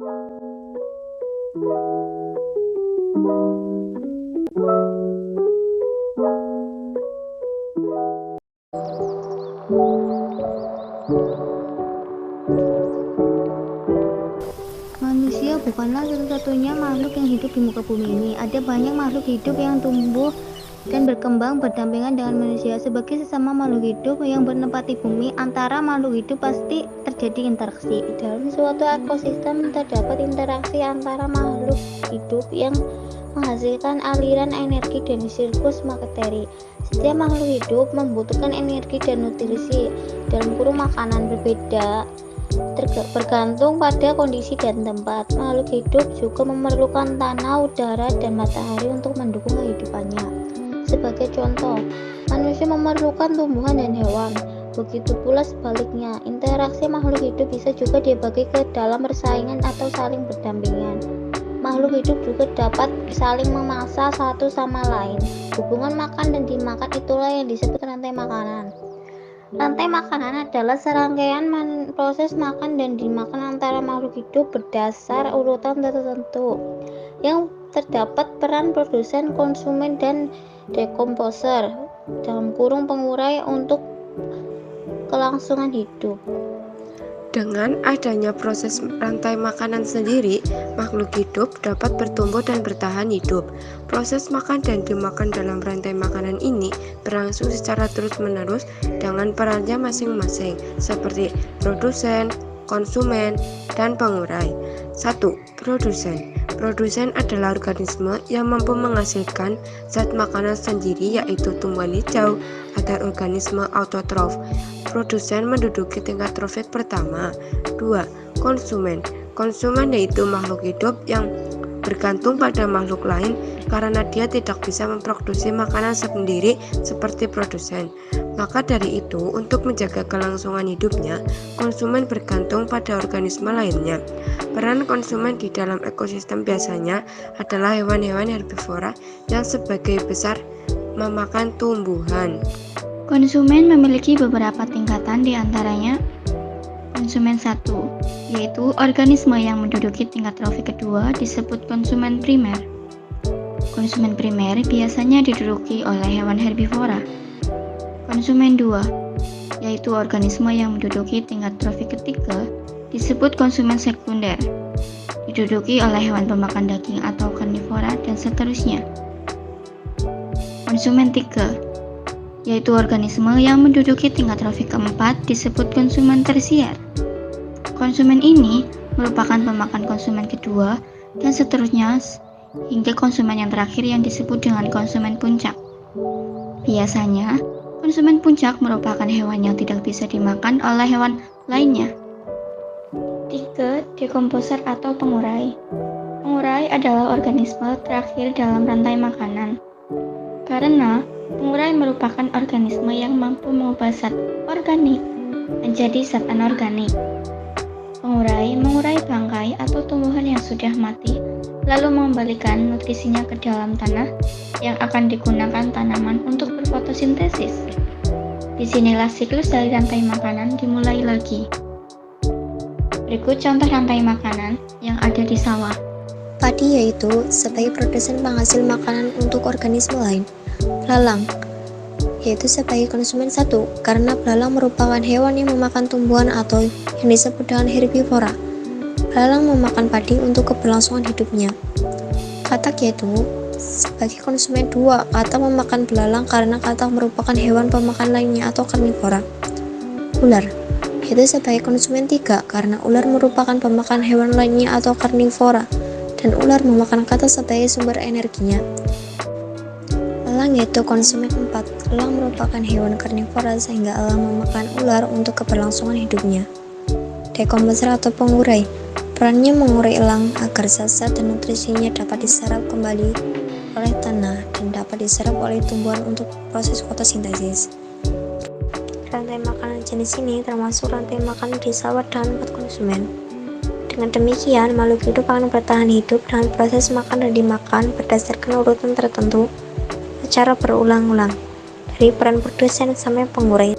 Manusia bukanlah satu-satunya makhluk yang hidup di muka bumi ini. Ada banyak makhluk hidup yang tumbuh dan berkembang berdampingan dengan manusia. Sebagai sesama makhluk hidup yang menempati bumi, antara makhluk hidup pasti terjadi interaksi. Dalam suatu ekosistem terdapat interaksi antara makhluk hidup yang menghasilkan aliran energi dan siklus materi. Setiap makhluk hidup membutuhkan energi dan nutrisi dalam kurung makanan berbeda bergantung pada kondisi dan tempat. Makhluk hidup juga memerlukan tanah, udara, dan matahari untuk mendukung kehidupannya. Sebagai contoh, manusia memerlukan tumbuhan dan hewan. Begitu pula sebaliknya, interaksi makhluk hidup bisa juga dibagi ke dalam persaingan atau saling berdampingan. Makhluk hidup juga dapat saling memaksa satu sama lain. Hubungan makan dan dimakan itulah yang disebut rantai makanan. Rantai makanan adalah serangkaian proses makan dan dimakan antara makhluk hidup berdasar urutan tertentu, yang terdapat peran produsen, konsumen, dan dekomposer (pengurai) untuk kelangsungan hidup. Dengan adanya proses rantai makanan sendiri, makhluk hidup dapat bertumbuh dan bertahan hidup. Proses makan dan dimakan dalam rantai makanan ini berlangsung secara terus-menerus dengan perannya masing-masing, seperti produsen, konsumen, dan pengurai. 1. Produsen. Produsen adalah organisme yang mampu menghasilkan zat makanan sendiri, yaitu tumbuhan hijau atau organisme autotrof. Produsen menduduki tingkat trofik pertama. 2. Konsumen. Konsumen yaitu makhluk hidup yang bergantung pada makhluk lain karena dia tidak bisa memproduksi makanan sendiri seperti produsen. Maka dari itu, untuk menjaga kelangsungan hidupnya, konsumen bergantung pada organisme lainnya. Peran konsumen di dalam ekosistem biasanya adalah hewan-hewan herbivora yang sebagai besar memakan tumbuhan. Konsumen memiliki beberapa tingkatan, di antaranya konsumen 1, yaitu organisme yang menduduki tingkat trofik kedua disebut konsumen primer. Konsumen primer biasanya diduduki oleh hewan herbivora. Konsumen 2, yaitu organisme yang menduduki tingkat trofik ketiga disebut konsumen sekunder, diduduki oleh hewan pemakan daging atau karnivora, dan seterusnya. Konsumen 3, yaitu organisme yang menduduki tingkat trofik keempat disebut konsumen tersier. Konsumen ini merupakan pemakan konsumen kedua, dan seterusnya hingga konsumen yang terakhir yang disebut dengan konsumen puncak. Biasanya, konsumen puncak merupakan hewan yang tidak bisa dimakan oleh hewan lainnya. 3. Dekomposer atau pengurai. Pengurai adalah organisme terakhir dalam rantai makanan. Karena pengurai merupakan organisme yang mampu mengubah zat organik menjadi zat anorganik. Pengurai mengurai bangkai atau tumbuhan yang sudah mati, lalu mengembalikan nutrisinya ke dalam tanah yang akan digunakan tanaman untuk berfotosintesis. Disinilah siklus dari rantai makanan dimulai lagi. Berikut contoh rantai makanan yang ada di sawah. Padi yaitu sebagai produsen penghasil makanan untuk organisme lain. Belalang yaitu sebagai konsumen 1, karena belalang merupakan hewan yang memakan tumbuhan atau yang disebut dengan herbivora. Belalang memakan padi untuk keberlangsungan hidupnya. Katak yaitu sebagai konsumen 2, katak memakan belalang karena katak merupakan hewan pemakan lainnya atau karnivora. Ular yaitu sebagai konsumen 3, karena ular merupakan pemakan hewan lainnya atau karnivora, dan ular memakan katak sebagai sumber energinya. Elang yaitu konsumen 4, elang merupakan hewan karnivora sehingga elang memakan ular untuk keberlangsungan hidupnya. Dekomposer atau pengurai, perannya mengurai elang agar zat-zat dan nutrisinya dapat diserap kembali oleh tanah dan dapat diserap oleh tumbuhan untuk proses fotosintesis. Rantai makanan jenis ini termasuk rantai makanan di sawah dan tempat konsumen. Dengan demikian, makhluk hidup akan bertahan hidup dengan proses makan dan dimakan berdasarkan urutan tertentu secara berulang-ulang, dari peran produsen sampai pengurai.